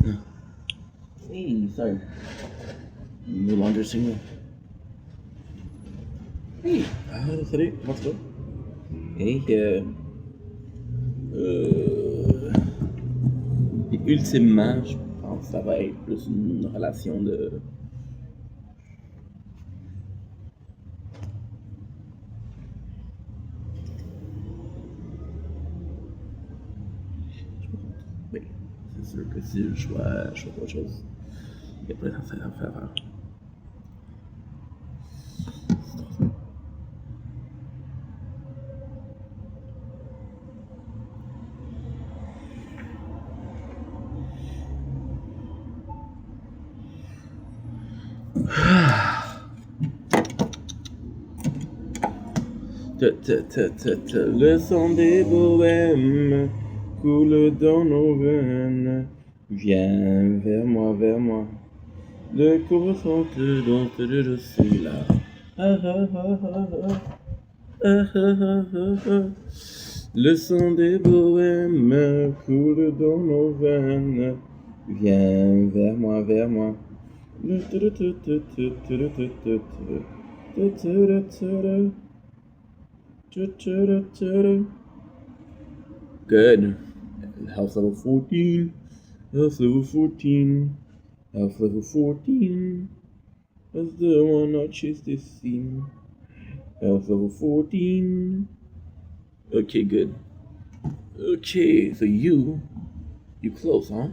Hey, sorry. No longer single. Hey, salut, comment tu vas? Hey, et ultimement, je pense que ça va être plus une relation de. Oui, c'est sûr que si je choisis autre chose, il y a plein d'affaires à faire. Le sang des bohèmes coule dans nos veines. Viens vers moi, vers moi. Le corps chante dont je suis là. Le sang des bohèmes coule dans nos veines. Viens vers moi, vers moi. Good. Health level 14. Health level 14. Health level 14. That's the one I chased this scene. Health level 14. Okay, good. Okay, so you close, huh?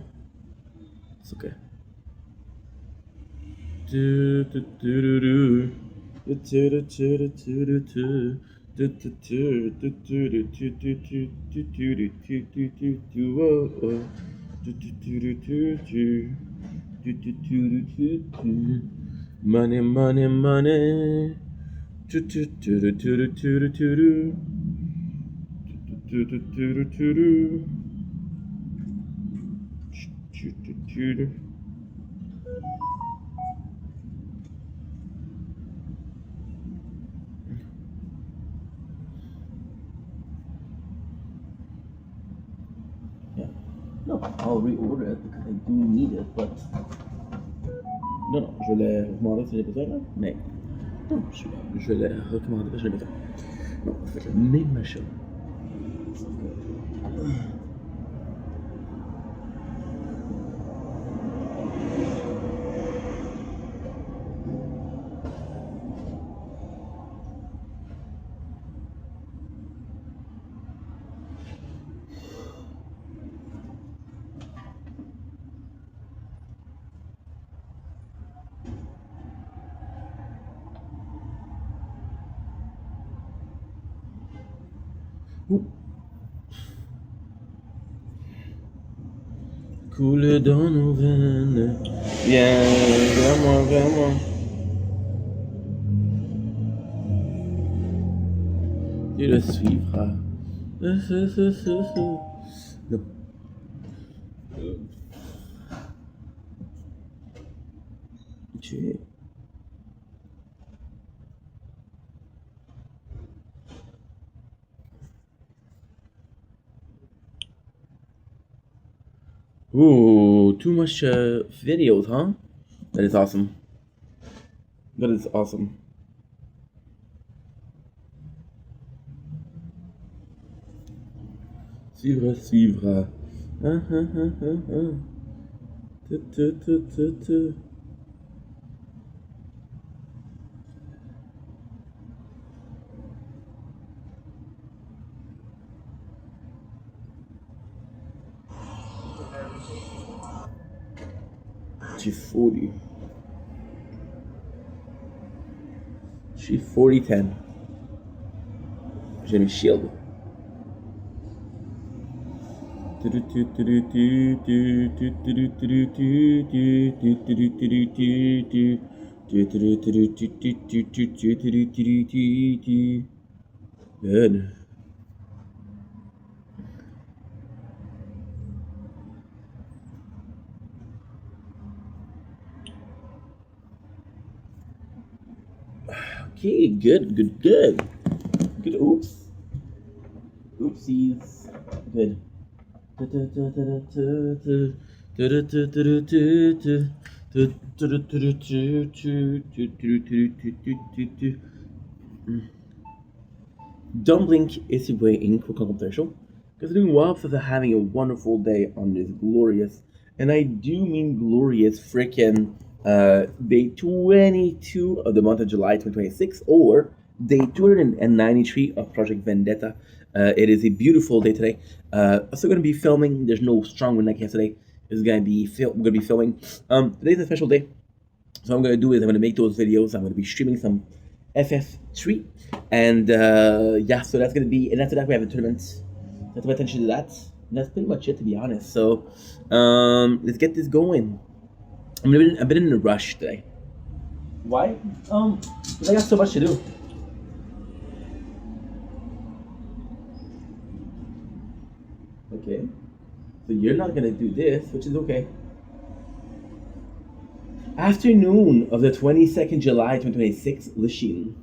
It's okay. Money, money, money. Yeah. No, I'll reorder it because I do need it, but non, je l'ai recommandé si j'ai besoin, là, mais non, je l'ai recommandé parce que j'ai besoin. Non, c'est la même machin. Coule dans nos veines, viens vers moi, vers moi. Tu le suivras. Non. Tu... Ooh, too much videos, huh? That is awesome. That is awesome. Suivra, suivra. She's 40. She's 40-10. J'ai mis shield. Good. Okay, good. Good. Oops. Oopsies. Good. Don't blink is waiting for commercial. Because doing well for having a wonderful day on this glorious, and I do mean glorious freaking day 22 of the month of July 2026, or day 293 of Project Vendetta. It is a beautiful day today. Also going to be filming. There's no strong wind like yesterday. It's going to be we're going to be filming. Today's a special day. So what I'm gonna do is I'm gonna make those videos. I'm gonna be streaming some FF3, and yeah, so that's gonna be. And after that, we have a tournament. Let's pay attention to that. And that's pretty much it, to be honest. So let's get this going. I've been in a rush today. Why? 'Cause I got so much to do. Okay. So you're not gonna do this, which is okay. Afternoon of the 22nd July 2026, Lachine.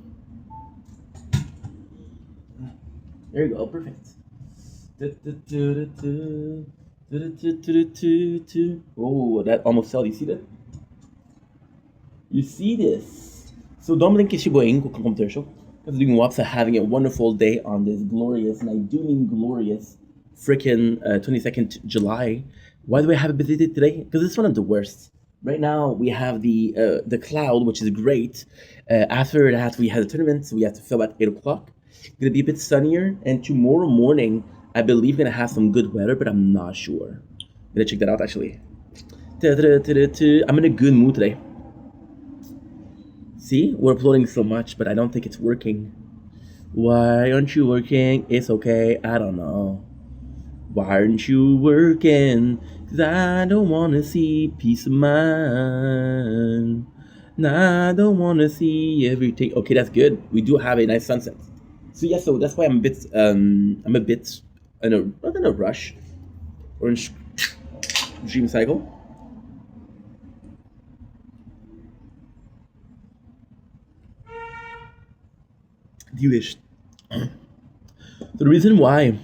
There you go, perfect. Oh, that almost fell. You see that? You see this? So don't blink Kishiboing commercial. Because doing WAPS are having a wonderful day on this glorious, and I do mean glorious, freaking 22nd July. Why do we have a busy day today? Because it's one of the worst. Right now we have the cloud, which is great. After that we have the tournament, so we have to film at 8 o'clock. It's gonna be a bit sunnier, and tomorrow morning I believe gonna have some good weather, but I'm not sure. I'm gonna check that out actually. I'm in a good mood today. See, we're uploading so much, but I don't think it's working. Why aren't you working? It's okay, I don't know. Why aren't you working? 'Cause I don't wanna see peace of mind. Nah, I don't wanna see everything. Okay, that's good. We do have a nice sunset. So yeah, so that's why I'm a bit in a not in a rush. Orange dream cycle. Delish. The reason why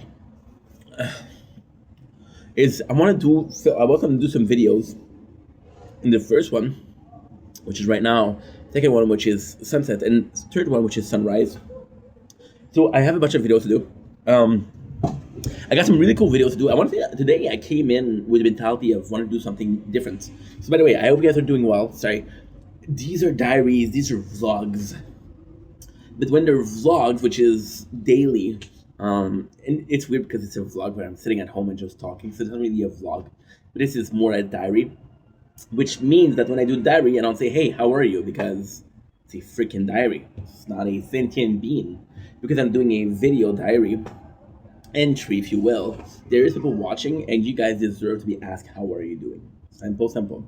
is I want to do. So I want to do some videos. In the first one, which is right now, second one, which is sunset, and third one, which is sunrise. So I have a bunch of videos to do. I got some really cool videos to do. I want to say that today I came in with the mentality of wanting to do something different. So by the way, I hope you guys are doing well. Sorry, these are diaries. These are vlogs. But when they're vlogs, which is daily, and it's weird because it's a vlog where I'm sitting at home and just talking, so it's not really a vlog. But this is more a diary, which means that when I do diary, I don't say, "Hey, how are you?" because it's a freaking diary. It's not a sentient being. Because I'm doing a video diary entry, if you will. There is people watching, and you guys deserve to be asked, "How are you doing?" Simple, simple.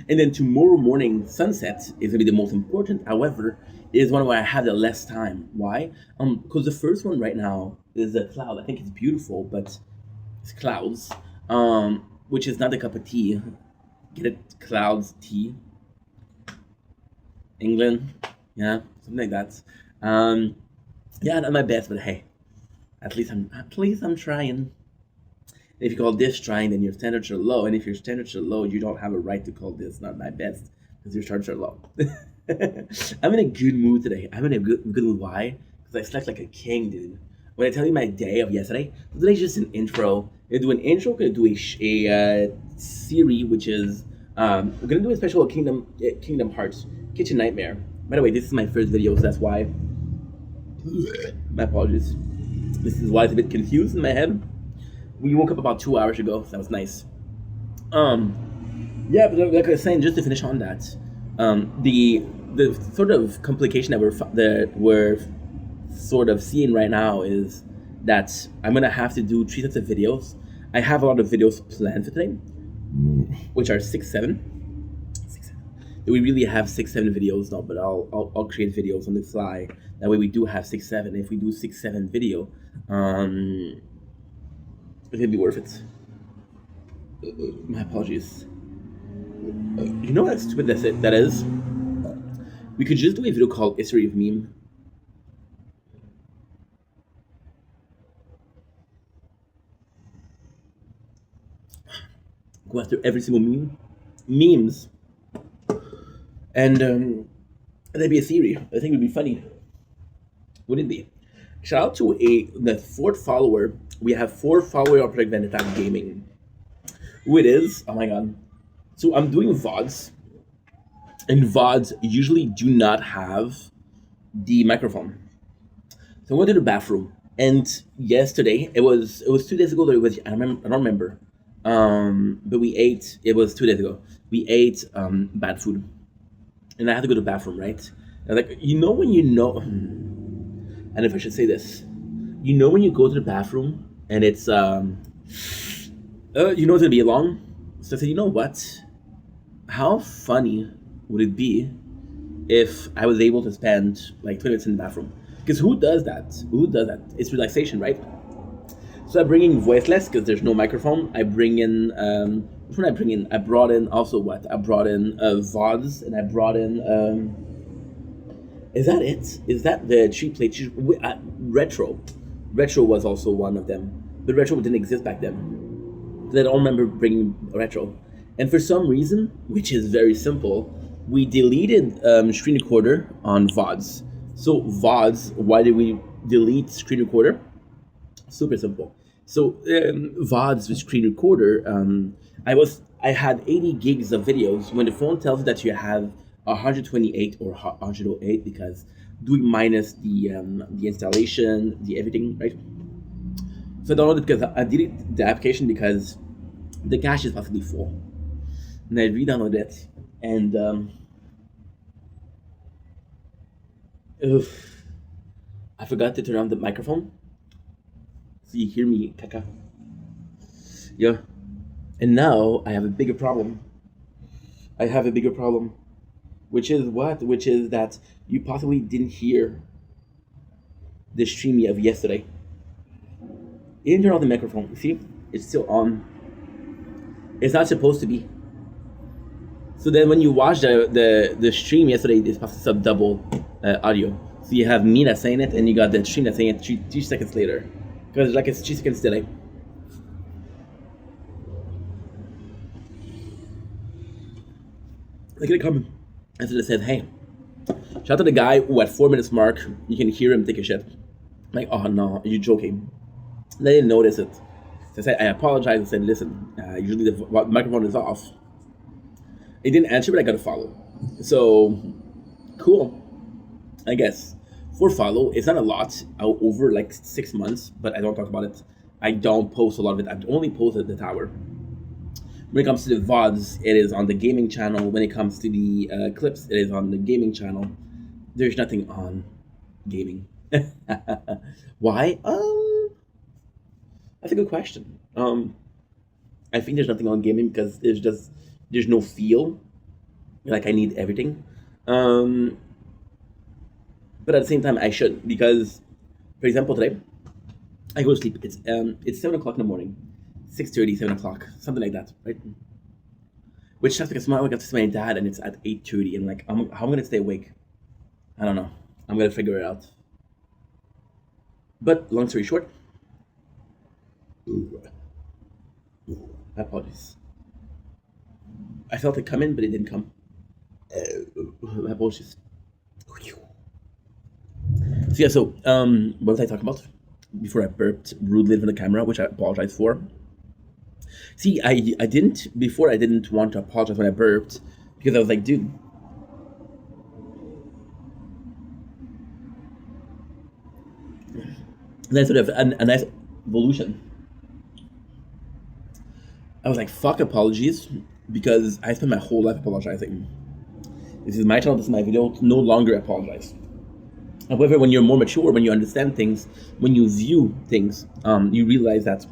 And then tomorrow morning sunset is gonna be the most important. However, it is one where I have the less time. Why? Because the first one right now is a cloud. I think it's beautiful, but it's clouds. Which is not a cup of tea. Get it? Clouds tea. England, yeah, something like that. Um, yeah, not my best, but hey, at least I'm trying. If you call this trying, then your standards are low, and if your standards are low, you don't have a right to call this not my best because your standards are low. I'm in a good mood today. I'm in a good mood. Why? Because I slept like a king, dude. When I tell you my day of yesterday, today's just an intro. Gonna do an intro. Gonna do a series, which is we're gonna do a special Kingdom Hearts Kitchen Nightmare. By the way, this is my first video, so that's why. My apologies. This is why it's a bit confused in my head. We woke up about 2 hours ago, so that was nice. Yeah, but like I was saying, just to finish on that, the sort of complication that we're sort of seeing right now is that I'm gonna have to do three sets of videos. I have a lot of videos planned for today, which are six, seven. Do we really have 6, 7 videos? No, but I'll create videos on the fly. That way we do have 6, 7. If we do 6, 7 video, it's gonna be worth it. My apologies. You know what stupid that is? We could just do a video called History of Meme. go after every single memes, and that'd be a theory. I think it would be funny. Wouldn't it be? Shout out to the fourth follower. We have four followers on project Vendetta Gaming. Who it is? Oh my god. So I'm doing VODs, and VODs usually do not have the microphone. So I went to the bathroom, and yesterday it was 2 days ago that it was I don't remember, but we ate. It was 2 days ago. We ate bad food, and I had to go to the bathroom. Right? And like when you know, and if I should say this, when you go to the bathroom and it's it's gonna be long. So I said, you know what? How funny would it be if I was able to spend like 20 minutes in the bathroom? Because who does that? Who does that? It's relaxation, right? So I'm bringing voiceless because there's no microphone. I bring in which one I bring in? I brought in also what? I brought in VODs, and I brought in is that it? Is that the cheap plate? Retro. Retro was also one of them, but retro didn't exist back then. I don't remember bringing retro, and for some reason, which is very simple, we deleted screen recorder on VODs. So VODs, why did we delete screen recorder? Super simple. So VODs with screen recorder, I had 80 gigs of videos. When the phone tells you that you have 128 or 108, because doing minus the installation, the everything, right? So I downloaded because I deleted the application because the cache is possibly full, and I re-downloaded it, and I forgot to turn on the microphone, so you hear me, caca. Yeah, and now I have a bigger problem. I have a bigger problem, which is what? Which is that you possibly didn't hear the stream of yesterday. You didn't turn on the microphone. See, it's still on. It's not supposed to be. So then when you watch the stream yesterday, it's supposed to sub double audio. So you have me that's saying it, and you got the stream that's saying it 2 seconds later. Because like it's 2 seconds delay. Look at the comment. And so it says, hey, shout out to the guy who at 4 minutes mark, you can hear him take a shit. I'm like, oh no, you're joking. They didn't notice it. So I said, I apologize. I said, listen, usually the microphone is off. It didn't answer, but I got to follow. So, cool. I guess. For follow, it's not a lot over like 6 months, but I don't talk about it. I don't post a lot of it. I've only posted the tower. When it comes to the VODs, it is on the gaming channel. When it comes to the clips, it is on the gaming channel. There's nothing on gaming. Why? That's a good question. I think there's nothing on gaming because there's no feel. Like I need everything. But at the same time, I should, because, for example, today I go to sleep. It's 7 o'clock in the morning, 6:30, 7 o'clock, something like that, right? Which sucks because tomorrow I got to see my dad, and it's at 8:30, and like, how am I gonna stay awake? I don't know. I'm gonna figure it out. But long story short, apologies. I felt it come in, but it didn't come. My apologies. So yeah, what was I talking about before I burped rudely in front of the camera, which I apologize for. See, I didn't want to apologize when I burped because I was like, dude, then sort of a nice evolution. I was like, fuck apologies, because I spent my whole life apologizing. This is my channel, this is my video, no longer apologize. However, when you're more mature, when you understand things, when you view things, you realize that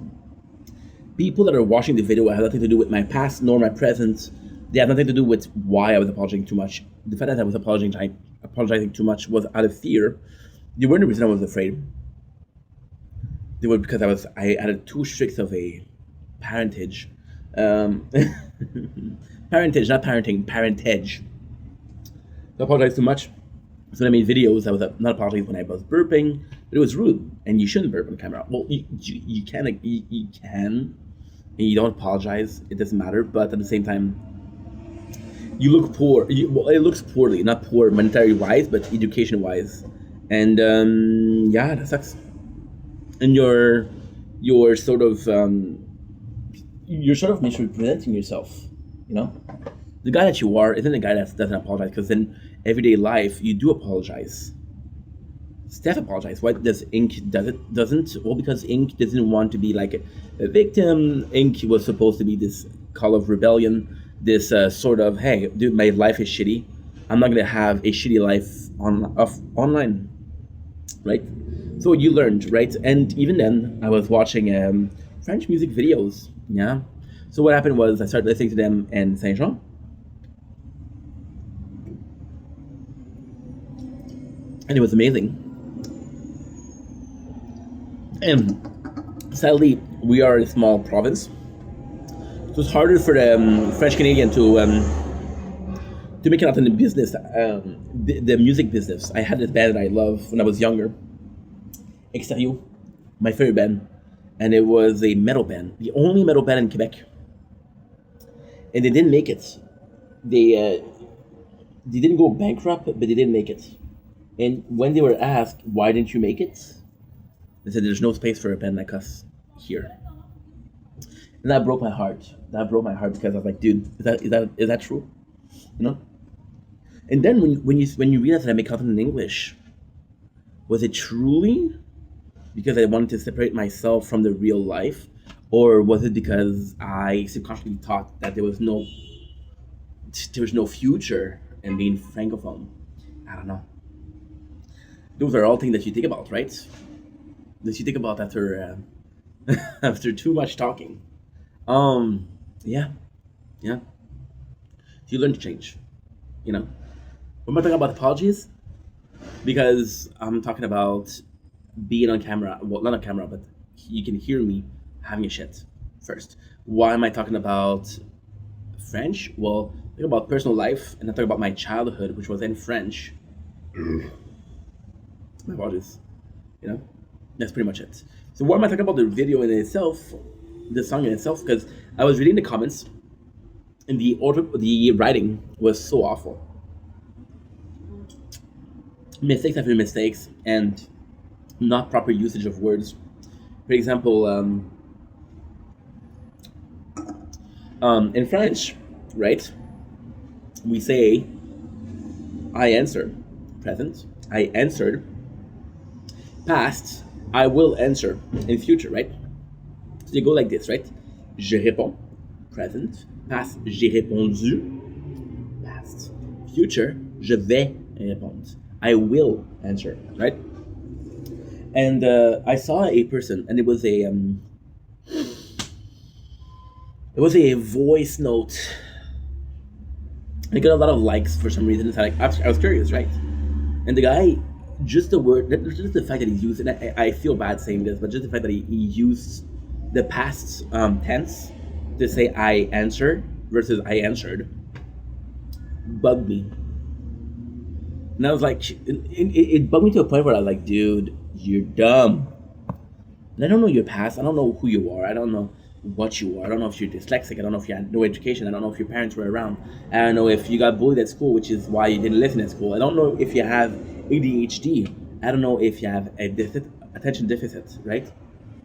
people that are watching the video have nothing to do with my past nor my present. They have nothing to do with why I was apologizing too much. The fact that I was apologizing too much was out of fear. They weren't the reason I was afraid. They were because I had too strict of a parentage. Parentage, not parenting, parentage. I apologized too much. So when I made videos, I was not apologizing when I was burping, but it was rude, and you shouldn't burp on camera. Well, you can and you don't apologize, it doesn't matter. But at the same time, you look poor. Well, it looks poorly, not poor monetary wise, but education wise, and yeah, that sucks. And you're sort of misrepresenting yourself. You know, the guy that you are isn't a guy that doesn't apologize, because in everyday life you do apologize. Steph apologized. Why does Ink doesn't? Well, because Ink doesn't want to be like a victim. Ink was supposed to be this call of rebellion, this sort of, hey, dude, my life is shitty. I'm not gonna have a shitty life online, right? So you learned, right? And even then, I was watching French music videos. Yeah. So what happened was I started listening to them in Saint Jean, and it was amazing. And sadly, we are a small province, so it's harder for the French Canadian to make it out in the business, the music business. I had this band that I loved when I was younger, Exterior, my favorite band, and it was a metal band, the only metal band in Quebec, and they didn't make it. They they didn't go bankrupt, but they didn't make it. And when they were asked why didn't you make it, they said there's no space for a band like us here. And that broke my heart. That broke my heart because I was like, dude, is that true? You know? And then when you realize that I make content in English, was it truly because I wanted to separate myself from the real life, or was it because I subconsciously thought that there was no future in being francophone? I don't know. Those are all things that you think about, right? That you think about after after too much talking. Um, yeah, yeah. You learn to change. You know. What am I talking about apologies? Because I'm talking about being on camera. Well, not on camera, but you can hear me having a shit first. Why am I talking about French? Well, think about personal life, and I talk about my childhood, which was in French. My apologies. You know, that's pretty much it. So why am I talking about the video in itself, the song in itself? Because I was reading the comments, and the writing was so awful. Mistakes after mistakes, and not proper usage of words. For example, in French, right? We say, "I answer," present. I answered. Past. I will answer in future, right? So you go like this, right? Je réponds, present. Past. J'ai répondu, past. Future. Je vais répondre. I will answer, right? And I saw a person, and it was a voice note. I got a lot of likes for some reason. So I was curious, right? And the guy, just the word, just the fact that he used it. I feel bad saying this, but just the fact that he used the past tense to say "I answered" versus "I answered" bugged me. And I was like, it bugged me to a point where I was like, dude, you're dumb. And I don't know your past. I don't know who you are. I don't know what you are. I don't know if you're dyslexic. I don't know if you had no education. I don't know if your parents were around. I don't know if you got bullied at school, which is why you didn't listen at school. I don't know if you have ADHD. I don't know if you have a attention deficit, right?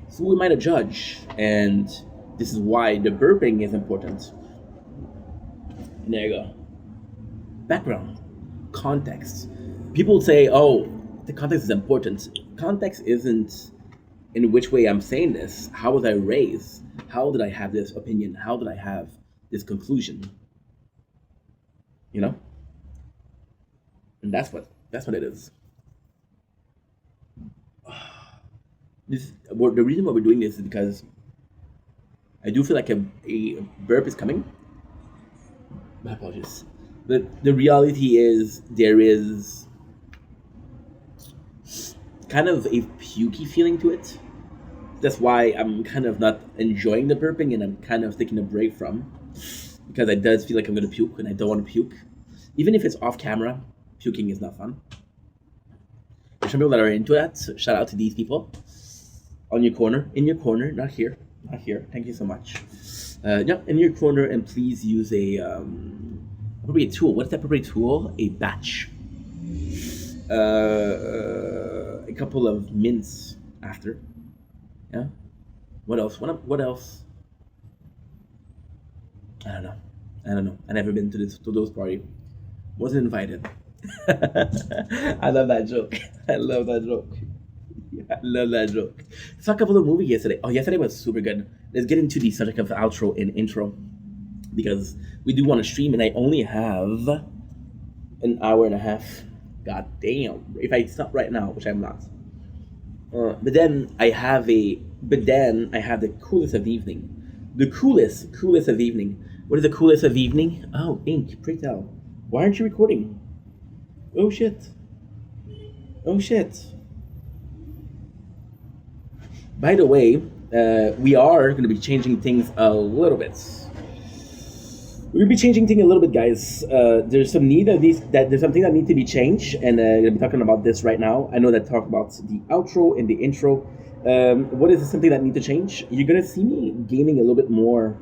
So who am I to judge? And this is why the burping is important. And there you go. Background, context. People say, oh, the context is important. Context isn't in which way I'm saying this. How was I raised? How did I have this opinion? How did I have this conclusion? You know? And that's what it is. The reason why we're doing this is because I do feel like a burp is coming. My apologies. But the reality is there is kind of a pukey feeling to it. That's why I'm kind of not enjoying the burping, and I'm kind of taking a break from, because it does feel like I'm gonna puke and I don't want to puke. Even if it's off camera, puking is not fun. There's some people that are into that. So shout out to these people on your corner, in your corner, not here. here. Thank you so much. Yeah, in your corner, and please use a appropriate tool. What's the appropriate tool? A batch. A couple of mints after. Yeah. What else? What else? I don't know. I don't know. I never been to those party. Wasn't invited. I love that joke. I love that joke. I love that joke. Saw a couple of movies yesterday. Oh, yesterday was super good. Let's get into the subject of outro and intro because we do want to stream, and I only have an hour and a half. God damn! If I stop right now, which I'm not. But then I have the coolest of the evening. The coolest of the evening. What is the coolest of the evening? Oh, Ink, pray tell. Why aren't you recording? Oh shit. Oh shit. By the way, we are going to be changing things a little bit. We're going to be changing things a little bit, guys. There's some there's something that needs to be changed, and I'm going to be talking about this right now. I know that talk about the outro and the intro. What is something that needs to change? You're going to see me gaming a little bit more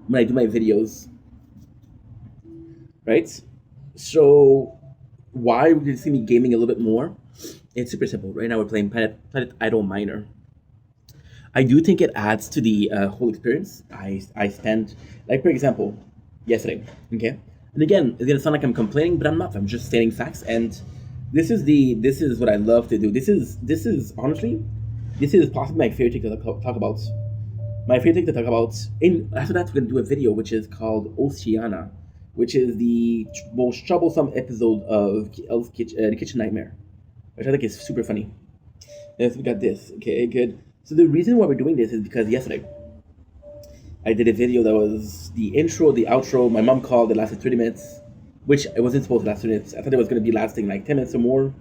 when I do my videos, right? So why would you see me gaming a little bit more? It's super simple. Right now we're playing Planet Idol Minor. I do think it adds to the whole experience. I spent, like, for example, yesterday, okay? And again, it's gonna sound like I'm complaining, but I'm not. I'm just stating facts, and this is what I love to do. This is honestly, this is possibly my favorite thing to talk about. My favorite thing to talk about. After that, we're gonna do a video which is called Oceana, which is the most troublesome episode of The Kitchen Nightmare, which I think is super funny. Yes, we got this. Okay, good. So the reason why we're doing this is because yesterday I did a video that was the intro, the outro. My mom called. It lasted 30 minutes, which it wasn't supposed to last 30 minutes. I thought it was going to be lasting like 10 minutes or more.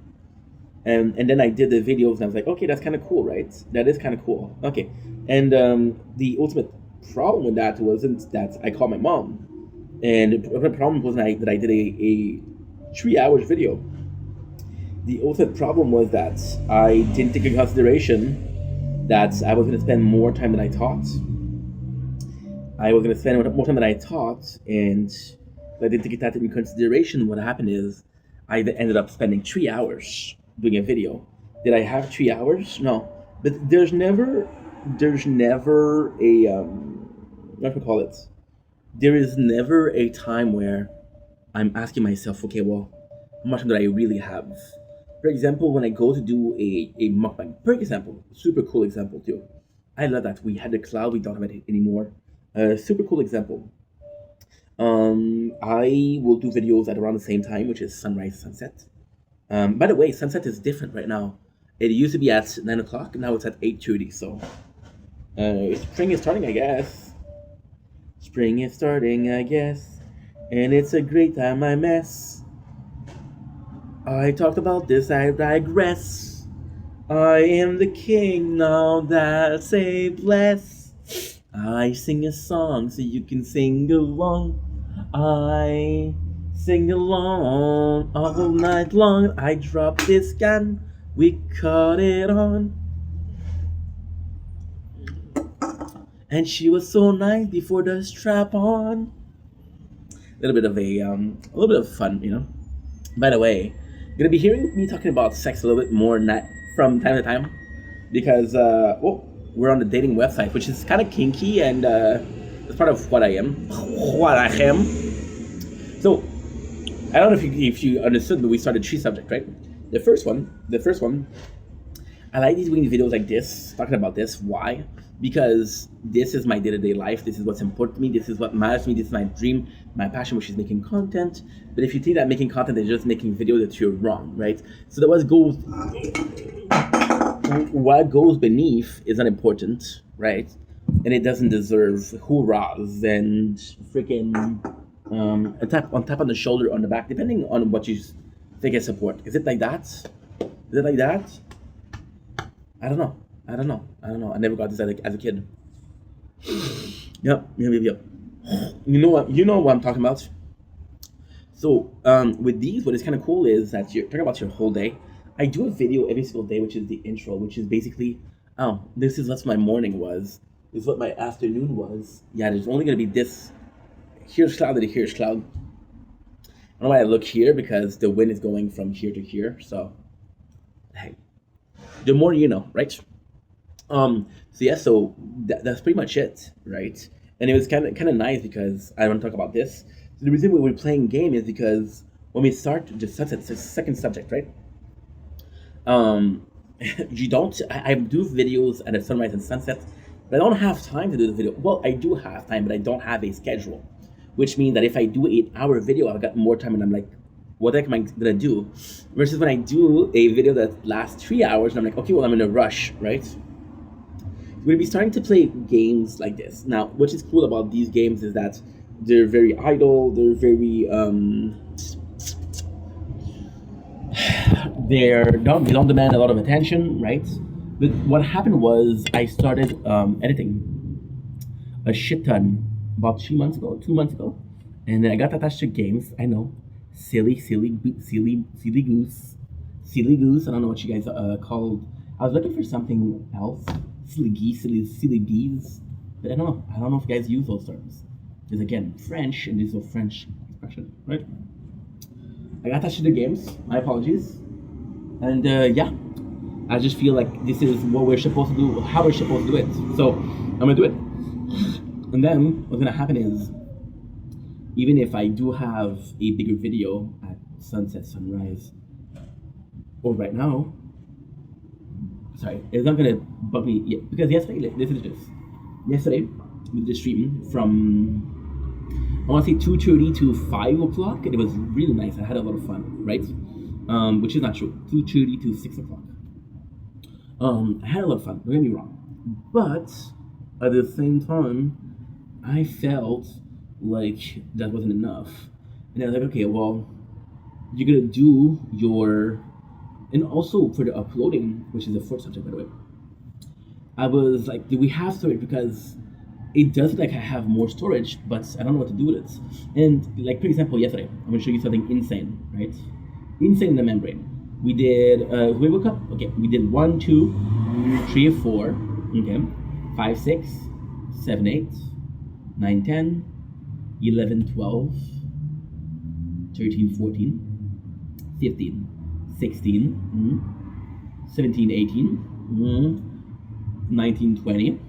And then I did the videos, and I was like, okay, that's kind of cool, right? That is kind of cool. Okay. And the ultimate problem with that wasn't that I called my mom. And the problem wasn't that I did a 3 hours video. The ultimate problem was that I didn't take into consideration that I was going to spend more time than I thought. I was going to spend more time than I thought, and I didn't take that into consideration. What happened is I ended up spending 3 hours doing a video. Did I have 3 hours? No. But there's never a, what do I call it? There is never a time where I'm asking myself, okay, well, how much time do I really have? For example, when I go to do a mukbang, for example, super cool example too. I love that we had the cloud, we don't have it anymore. Super cool example. I will do videos at around the same time, which is sunrise, sunset. By the way, sunset is different right now. It used to be at 9 o'clock, now it's at 8:30. So spring is starting, I guess. Spring is starting, I guess, and it's a great time, I mess. I talked about this, I digress. I am the king, now that's a bless. I sing a song so you can sing along. I sing along all night long. I drop this gun, we caught it on. And she was so nice before the strap on. A little bit of fun, you know. By the way, you're gonna be hearing me talking about sex a little bit more from time to time, because we're on the dating website, which is kind of kinky, and it's part of what I am. What I am. So I don't know if you understood, but we started 3 subjects, right? The first one. I like doing videos like this, talking about this. Why? Because this is my day-to-day life. This is what's important to me. This is what matters to me. This is my dream, my passion, which is making content. But if you think that making content is just making videos, that you're wrong, right? So that what goes beneath is unimportant, right? And it doesn't deserve hoorahs and freaking a tap on the shoulder, on the back, depending on what you think is support. Is it like that? Is it like that? I don't know. I never got this as a kid. Yep. You know what I'm talking about. So with these, what is kind of cool is that you're talking about your whole day. I do a video every single day, which is the intro, which is basically, this is what my morning was. is what my afternoon was. Yeah, there's only gonna be this. Here's cloud and here's cloud. I don't know why I look here because the wind is going from here to here. So, hey, the more you know, right? So yeah, so that's pretty much it, right? And it was kind of nice because I want to talk about this. So the reason we were playing game is because when we start the second subject, right? Um, you don't. I do videos at a sunrise and sunset, but I don't have time to do the video. Well, I do have time, but I don't have a schedule, which means that if I do 8 hour video, I've got more time, and I'm like, what the heck am I gonna do? Versus when I do a video that lasts 3 hours, and I'm like, okay, well, I'm in a rush, right? We'll be starting to play games like this. Now, what is cool about these games is that they're very idle, they don't demand a lot of attention, right? But what happened was I started editing a shit ton about 3 months ago, 2 months ago, and then I got attached to games. I know, silly goose. I don't know what you guys called. I was looking for something else, silly geese, silly bees, but I don't know. I don't know if you guys use those terms. Because again, French, and this is a French expression, right? I got attached to the games. My apologies. And yeah, I just feel like this is what we're supposed to do, how we're supposed to do it. So I'm gonna do it. And then what's gonna happen is, even if I do have a bigger video at sunset, sunrise, or right now, sorry, it's not gonna bug me yet because yesterday, listen to this. Yesterday, we did the stream from I want to say 2:30 to 5 o'clock, and it was really nice. I had a lot of fun, right? Which is not true. 2:30 to 6 o'clock. I had a lot of fun. Don't get me wrong, but at the same time, I felt like that wasn't enough, and I was like, okay, well, you're gonna do your, and also for the uploading, which is the fourth subject, by the way. I was like, do we have storage? Because it does look like I have more storage, but I don't know what to do with it. And like, for example, yesterday, I'm gonna show you something insane, right? Insane in the membrane. We did, we woke up, okay, we did 1, 2, 3, 4, okay, 5, 6, 7, 8, 9, 10, 11, 12, 13, 14, 15, 16, 17, 18, 19, 20,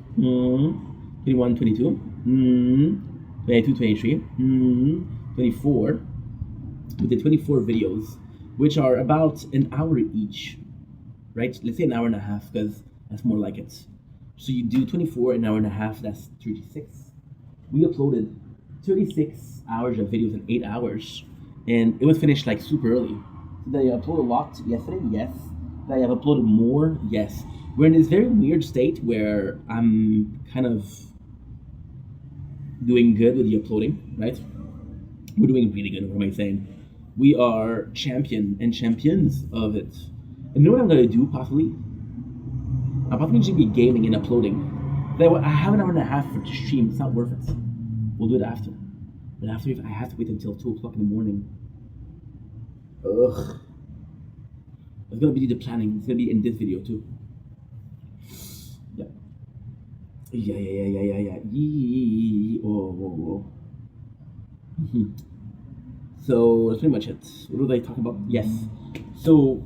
21, 22, 22, 23, 24. We did 24 videos, which are about an hour each, right? Let's say an hour and a half, because that's more like it. So you do 24, an hour and a half, that's 36. We uploaded 36 hours of videos in 8 hours, and it was finished like super early. Did I upload a lot yesterday? Yes. Did I have uploaded more? Yes. We're in this very weird state where I'm kind of doing good with the uploading, right? We're doing really good. What am I saying? We are champions of it. And you know what I'm gonna do possibly? I'm probably gonna be gaming and uploading. I have an hour and a half for stream. It's not worth it. We'll do it after. But after, if I have to wait until 2 o'clock in the morning. Ugh. It's gonna be the planning. It's gonna be in this video too. Yeah. Yeah. Whoa. So that's pretty much it. What was I talking about? Yes. So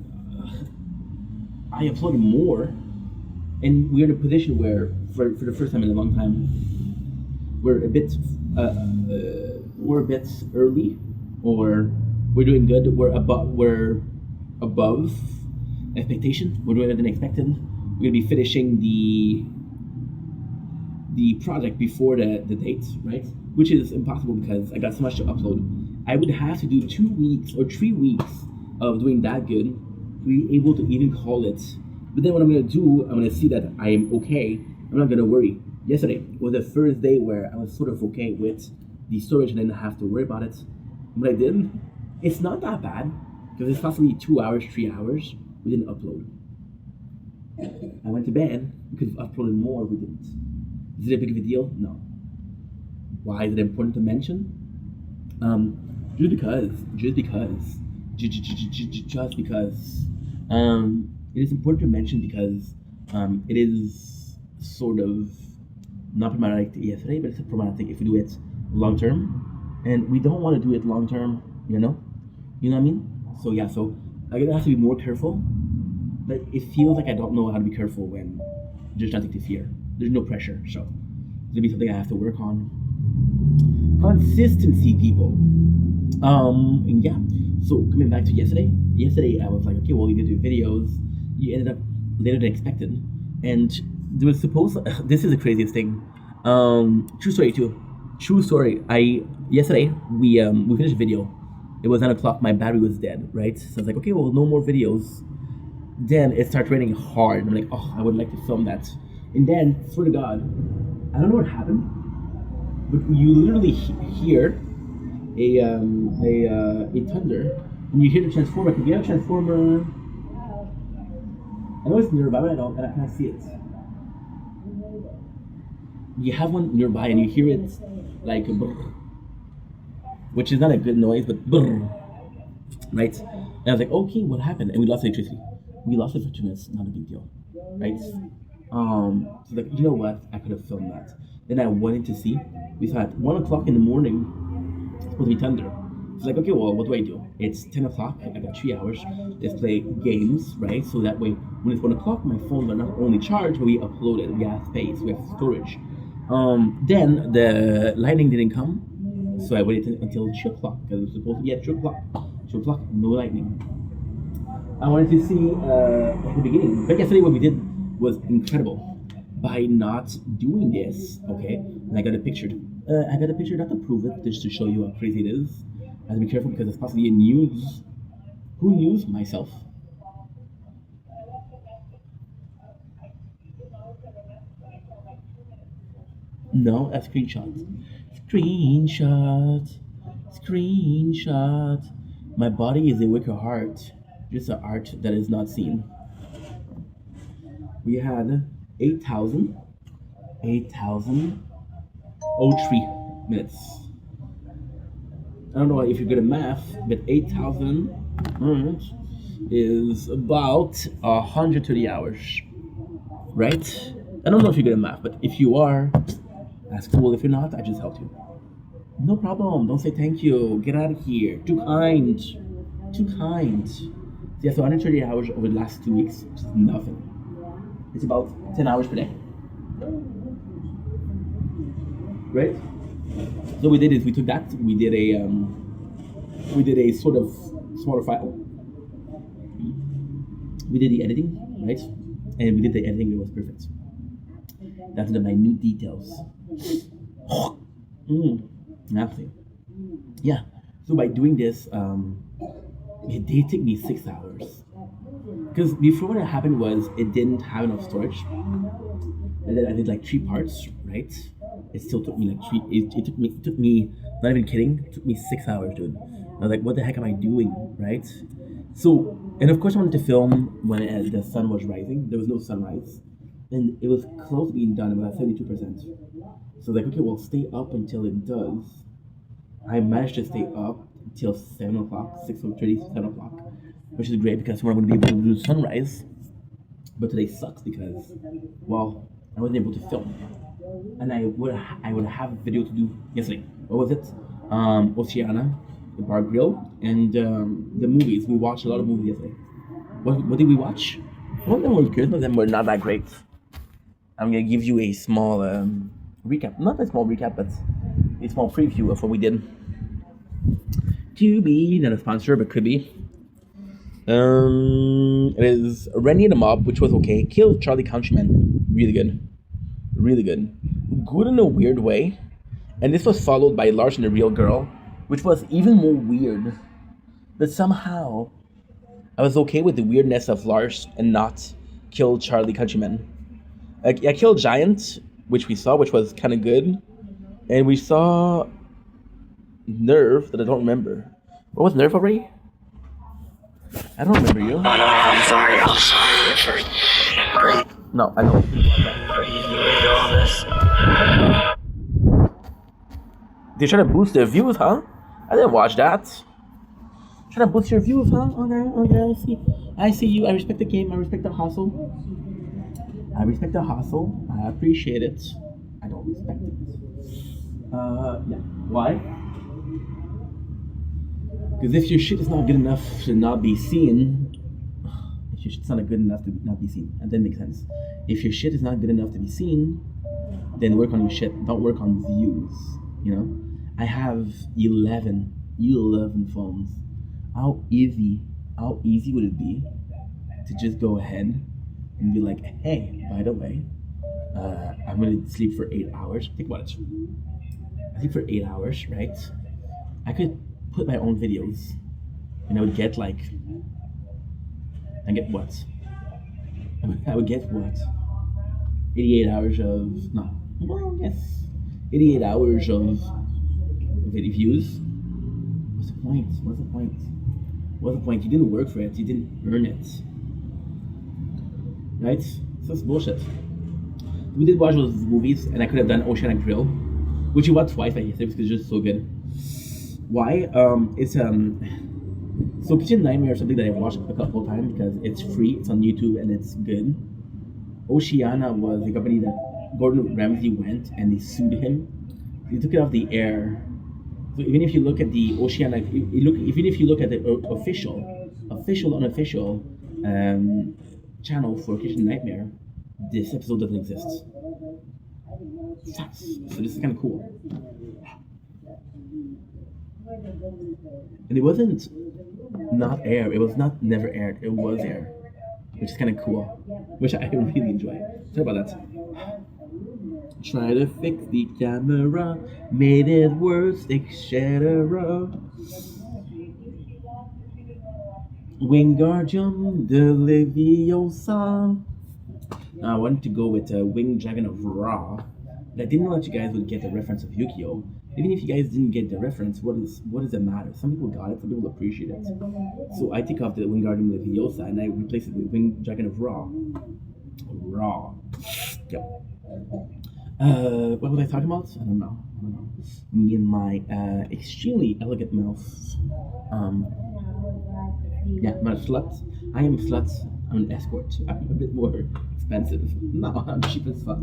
I uploaded more, and we're in a position where, for the first time in a long time, we're a bit early, or we're doing good. We're above expectation. We're doing better than expected. We're gonna be finishing the project before the date, right? Which is impossible because I got so much to upload. I would have to do 2 weeks or 3 weeks of doing that good to be able to even call it. But then what I'm gonna do, I'm gonna see that I am okay. I'm not gonna worry. Yesterday was the first day where I was sort of okay with the storage and I didn't have to worry about it. But I did. It's not that bad because it's possibly 2 hours, 3 hours. We didn't upload. I went to bed. We could have uploaded more. We didn't. Is it a big of a deal? No. Why is it important to mention? Just because it is important to mention because it is sort of not problematic yesterday, but it's problematic if we do it long term, and we don't want to do it long term. You know what I mean? So yeah, so I'm gonna have to be more careful. But it feels like I don't know how to be careful when there's nothing to fear. There's no pressure, so it's gonna be something I have to work on. Consistency, people. And yeah. So coming back to yesterday. Yesterday I was like, okay, well, you did do videos. You ended up later than expected, and there was supposed. This is the craziest thing. True story too. True story. Yesterday we finished a video. It was 9 o'clock. My battery was dead. Right. So I was like, okay, well, no more videos. Then it started raining hard. I'm like, oh, I would like to film that. And then, swear to God, I don't know what happened, but you literally hear a thunder, and you hear the transformer. Can you have a transformer? I know it's nearby, but I can't see it. You have one nearby, and you hear it like a brr, which is not a good noise, but brr, right? And I was like, okay, what happened? And we lost electricity. We lost it for 2 minutes, not a big deal, right? So like, you know what? I could have filmed that. Then I went in to see. We saw at 1 o'clock in the morning, it's supposed to be thunder. It's like, okay, well, what do I do? It's 10 o'clock. I got 3 hours. Let's play games, right? So that way, when it's 1 o'clock, my phones are not only charged, but we upload it. We have space. We have storage. Then the lightning didn't come, so I waited until 2 o'clock because it was supposed to be at 2 o'clock. 2 o'clock, no lightning. I wanted to see at the beginning. But yesterday what we did was incredible. By not doing this, okay, and I got a picture. Not to prove it, just to show you how crazy it is. I have to be careful because it's possibly in news. Who news? Myself. No, a screenshot. Screenshot. Screenshot. My body is a wicker heart. Just an art that is not seen. We had 8,003 minutes. I don't know if you're good at math, but 8,000 is about 130 hours, right? I don't know if you're good at math, but if you are, that's cool. If you're not, I just helped you. No problem. Don't say thank you. Get out of here. Too kind. Too kind. Yeah, so 130 hours over the last 2 weeks, which is nothing. It's about 10 hours per day. Right? So what we did is we took that, we did a sort of smaller file. We did the editing, right? And we did the editing, it was perfect. Down to the minute details. Nothing. Yeah. So by doing this, it did take me 6 hours. Because before what happened was it didn't have enough storage. And then I did like 3 parts, right? It still took me like it took me, not even kidding, it took me 6 hours, dude. I was like, what the heck am I doing, right? So, and of course I wanted to film when the sun was rising. There was no sunrise. And it was close to being done, about 72%. So I was like, okay, well, stay up until it does. I managed to stay up until 7 o'clock, 6:30, 7 o'clock, which is great because tomorrow I'm going to be able to do sunrise. But today sucks because, well, I wasn't able to film. And I would have a video to do yesterday. What was it? Oceana, the bar grill, and the movies. We watched a lot of movies yesterday. What did we watch? One of them was good, but them were not that great. I'm gonna give you a small recap. Not a small recap, but a small preview of what we did. To be not a sponsor, but could be. It is Rennie and the Mob, which was okay. Kill Charlie Countryman, really good. Really good. Good in a weird way. And this was followed by Lars and the Real Girl, which was even more weird. But somehow, I was okay with the weirdness of Lars and not Kill Charlie Countryman. I killed Giant, which we saw, which was kind of good. And we saw Nerve, that I don't remember. What was Nerve already? I don't remember you. Oh no, I'm sorry. No, I don't. They're trying to boost their views, huh? I didn't watch that. Trying to boost your views, huh? Okay, I see you. I respect the game. I respect the hustle. I appreciate it. I don't respect it. Yeah. Why? Because if your shit is not good enough to not be seen, if your shit's not good enough to not be seen, and that makes sense. If your shit is not good enough to be seen, then work on your shit. Don't work on views. You know, I have 11 phones. How easy would it be to just go ahead and be like, hey, by the way, I'm gonna sleep for 8 hours. Think about it. I sleep for 8 hours, right? I could put my own videos, and I would get what? I would get what? 88 hours of no. Well, yes, 88 hours of video views. What's the point? What's the point? What's the point? You didn't work for it. You didn't earn it. Right? So that's bullshit. We did watch those movies, and I could have done Oceanic Grill, which you watched twice, I guess, because it's just so good. Why? It's so Kitchen Nightmare is something that I've watched a couple of times because it's free, it's on YouTube, and it's good. Oceana was a company that Gordon Ramsay went and they sued him. They took it off the air. So even if you look at the Oceana, even if you look at the official, unofficial channel for Kitchen Nightmare, this episode doesn't exist. Facts. So this is kind of cool. And it wasn't not air. It was not never aired. It was air, which is kind of cool, which I really enjoy. Sorry about that. Try to fix the camera, made it worse, etc. Wingardium Leviosa. I wanted to go with Winged Dragon of Ra, but I didn't know that you guys would get the reference of Yu-Gi-Oh! Even if you guys didn't get the reference, what does it matter? Some people got it, some people appreciate it. So I take off the Wingardium Leviosa and I replace it with Winged Dragon of Ra. Yep. What was I talking about? I don't know. Me and my extremely elegant mouth. Yeah, I'm a slut. I am a slut. I'm an escort. I'm a bit more expensive. No, I'm cheap as fuck. A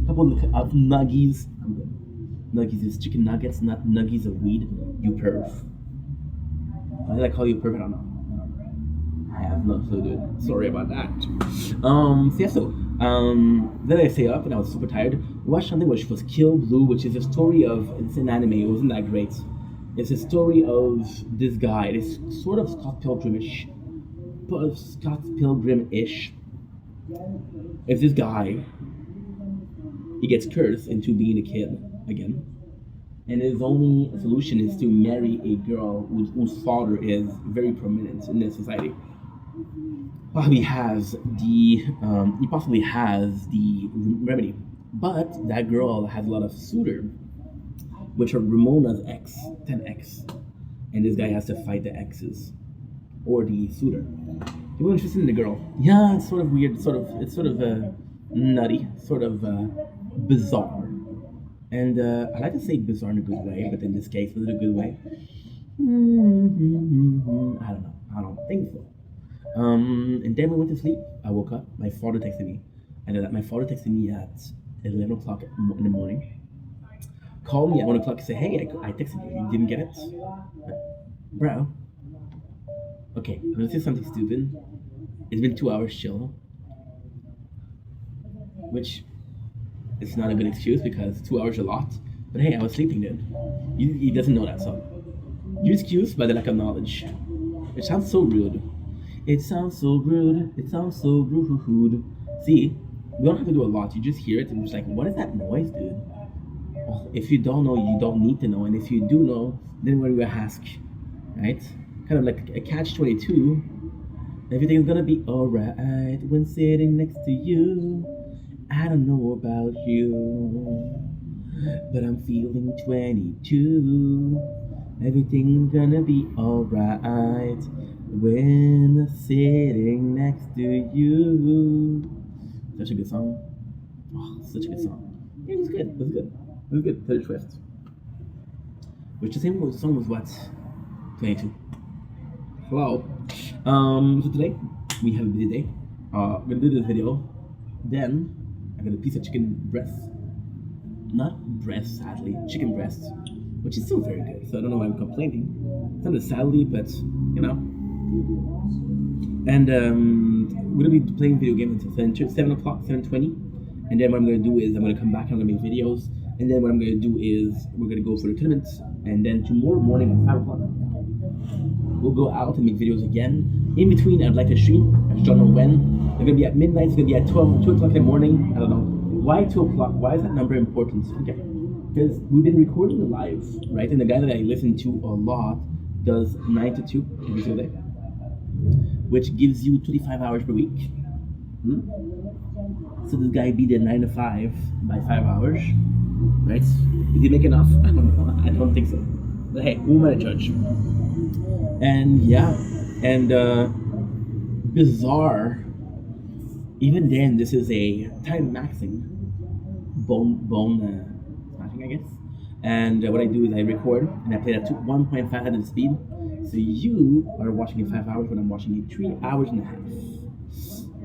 couple of nuggies. I'm good. Nuggies is chicken nuggets, not nuggies of weed. You perv. Why did I call you perv? I don't know. I have no clue, dude. Sorry about that. Then I stayed up and I was super tired. We watched something which was Kill Blue, which is a story of, it's an anime, it wasn't that great. It's a story of this guy. It's sort of Scott Pilgrim-ish. It's this guy, he gets cursed into being a kid again. And his only solution is to marry a girl whose father is very prominent in this society. He possibly has the remedy, but that girl has a lot of suitor, which are Ramona's 10x, and this guy has to fight the exes or the suitor. He was interested in the girl. Yeah, it's sort of weird, it's sort of nutty, sort of bizarre, and I like to say bizarre in a good way, but in this case, was it a good way? I don't know. I don't think so. And then we went to sleep. I woke up. My father texted me. And my father texted me at 11 o'clock in the morning. Called me at 1 o'clock and said, hey, I texted you. You didn't get it? Bro. Okay, I'm going to say something stupid. It's been 2 hours chill. Which is not a good excuse because 2 hours is a lot. But hey, I was sleeping, dude. He doesn't know that, so. You're excused by the lack of knowledge. It sounds so rude. It sounds so rude. It sounds so rude. See, we don't have to do a lot. You just hear it and you're just like, what is that noise, dude? Well, if you don't know, you don't need to know. And if you do know, then what do you ask? Right? Kind of like a catch-22. Everything's gonna be alright when sitting next to you. I don't know about you, but I'm feeling 22. Everything's gonna be alright when sitting next to you. Such a good song. Oh, such a good song. Yeah, it was good. Taylor Swift. Which the same song was what? 22. Hello. So today we have a busy day. I'm gonna do this video. Then I got a piece of chicken breast. not breast, sadly, chicken breast, which is still very good. So I don't know why I'm complaining. It's not sadly, but you know. And we're gonna be playing video games until 7 o'clock, 7:20. And then what I'm gonna do is I'm gonna come back and I'm gonna make videos. And then what I'm gonna do is we're gonna go for the tournaments. And then tomorrow morning at 5 o'clock, we'll go out and make videos again. In between, I'd like to stream. I just don't know when. It's gonna be at midnight. It's gonna be at 2 o'clock in the morning. I don't know. Why 2 o'clock? Why is that number important? Okay. Because we've been recording live, right? And the guy that I listen to a lot does 9 to 2 every single day, which gives you 25 hours per week. So this guy be there 9 to 5 by 5 hours, right? Did he make enough? I don't know. I don't think so. But hey, who am I to judge? And yeah, and bizarre. Even then, this is a time maxing bone smashing, I guess. And what I do is I record and I play at 1.5 times the speed. So you are watching in 5 hours when I'm watching in 3 hours and a half.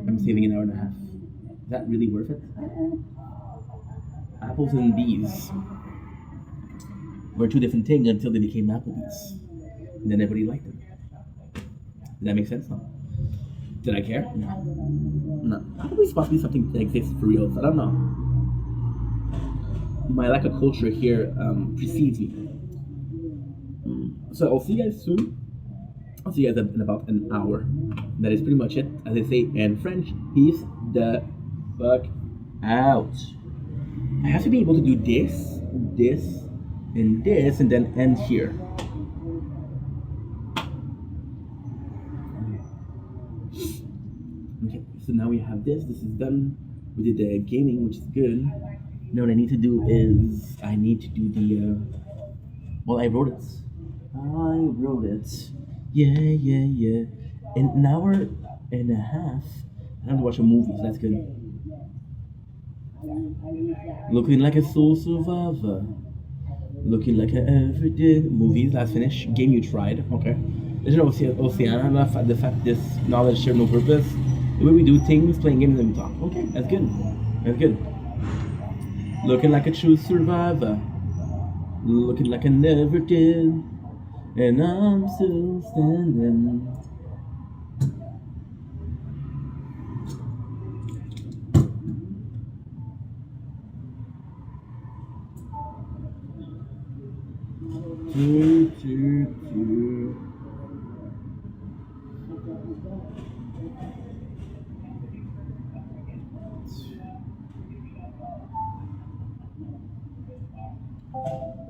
I'm saving an hour and a half. Is that really worth it? Apples and bees were two different things until they became Applebee's. And then everybody liked them. Does that make sense? No. Did I care? No. No. Applebee's supposed to be something that exists for real, so I don't know. My lack of culture here precedes me. So I'll see you guys soon. I'll see you guys in about an hour. That is pretty much it. As I say in French, peace the fuck out. I have to be able to do this, this, and this, and then end here. Okay, so now we have this. This is done. We did the gaming, which is good. Now what I need to do is I need to do the. Well, I wrote it. Yeah. In an hour and a half, I have to watch a movie, so that's good. Looking like a soul survivor. Looking like I ever did. Movies, last finish. Game you tried. Okay. There's no Oceana, the fact this knowledge serves no purpose. The way we do things, playing games and we talk. Okay, that's good. That's good. Looking like a true survivor. Looking like I never did. And I'm still standing.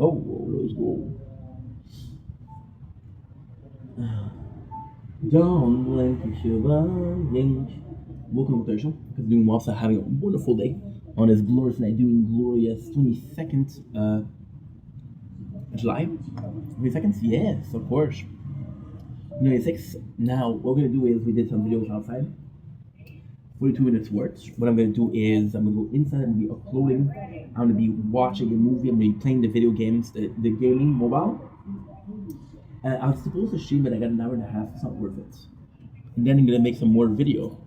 Oh, let's go. Don't blink your lying. Welcome to the show. Because doing Waffle having a wonderful day on this glorious night, doing glorious 22nd July. 22nd? Yes, of course. 26. Now, what we're gonna do is we did some videos outside. 42 minutes worth. What I'm gonna do is I'm gonna go inside and be uploading. I'm gonna be watching a movie. I'm gonna be playing the video games, the gaming mobile. I was supposed to stream, but I got an hour and a half. It's not worth it. And then I'm gonna make some more video.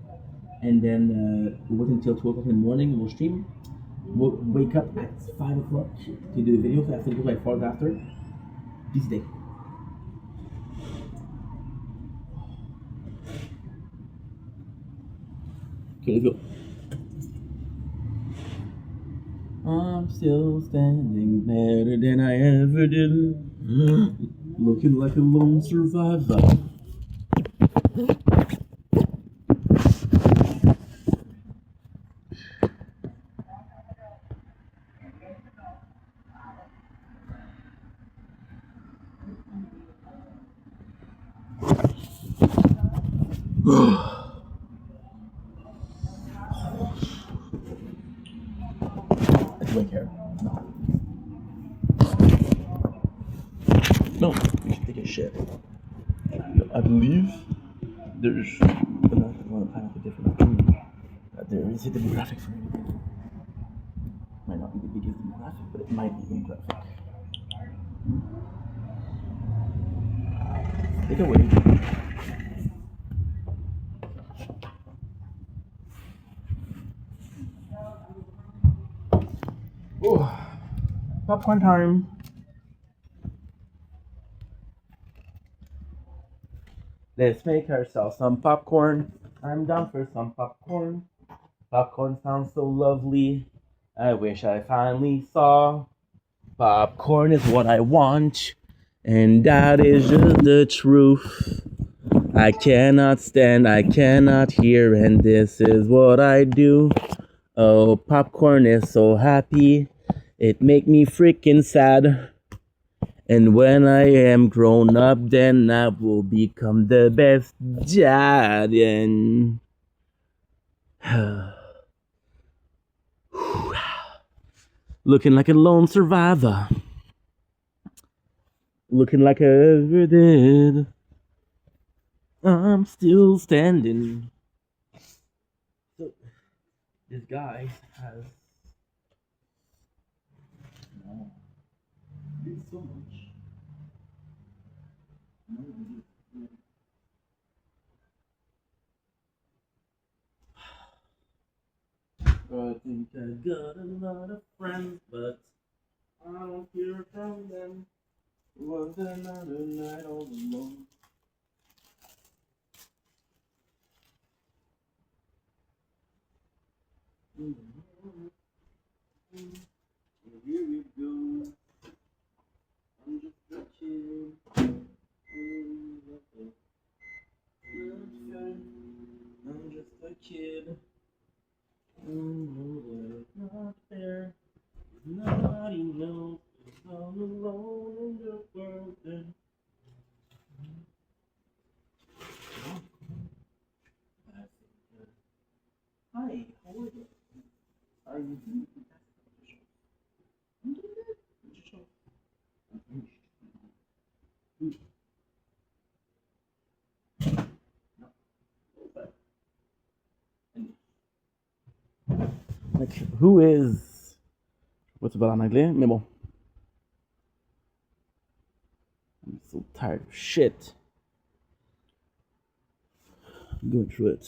And then we'll wait until 2 o'clock in the morning. We'll stream. We'll wake up at 5 o'clock to do the video. So I have to go like 4 hours after. Peace day. Okay, let's go. I'm still standing better than I ever did. Looking like a lone survivor. Do I care? No. No, you should take a shit. I believe there's a different opinion. There is a demographic for everything. Might not be the biggest demographic, but it might be demographic. Take it away. Oh. Popcorn time. Let's make ourselves some popcorn. I'm down for some popcorn. Popcorn sounds so lovely. I wish I finally saw. Popcorn is what I want. And that is just the truth. I cannot stand, I cannot hear, and this is what I do. Oh, popcorn is so happy. It make me freaking sad. And when I am grown up, then I will become the best dad. And looking like a lone survivor. Looking like I ever did. I'm still standing. So, this guy has did so much. I think I got a lot of friends, but I don't hear from them. Was another night all alone. Here we go. I'm just a kid. I'm just a kid. It's not fair. Nobody knows. It's all alone in the world. And hi, how are you? Are you doing fantastic? I'm doing good. What's your show? I'm finished. No. But, like, who is. What's about en anglais? Mais bon. I'm so tired of shit. I'm going through it.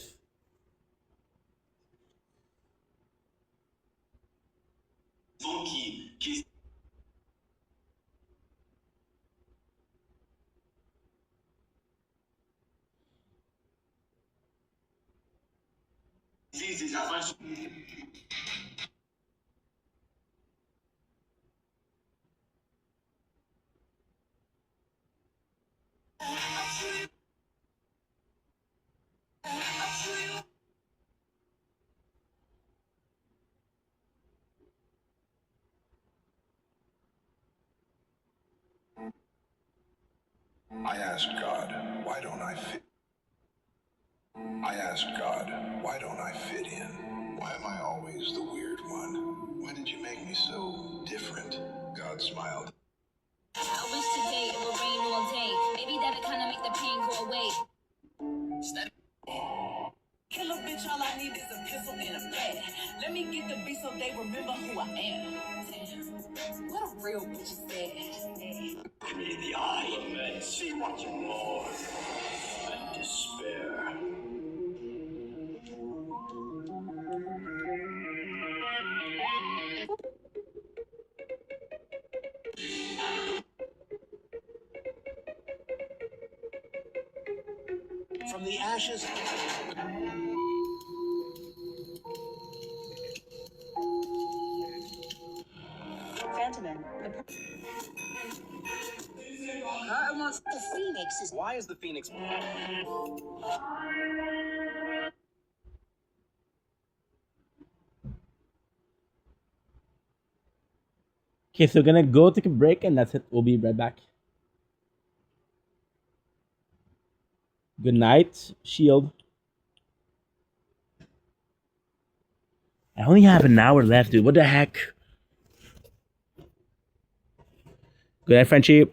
I asked God, why don't I fit? I asked God, why don't I fit in? Why am I always the weird one? Why did you make me so different? God smiled. I wish today it would rain all day. Maybe that'll kind of make the pain go away. Kill a bitch, all I need is a pistol and a pad. Let me get the beat so they remember who I am. What a real bitch is that. Look me in the eye and see what you more than despair. From the ashes. Gentlemen, I want the Phoenix. Why is the Phoenix? Okay, so we're gonna go take a break and that's it. We'll be right back. Good night, Shield. I only have an hour left, dude. What the heck? Good night, Frenchie.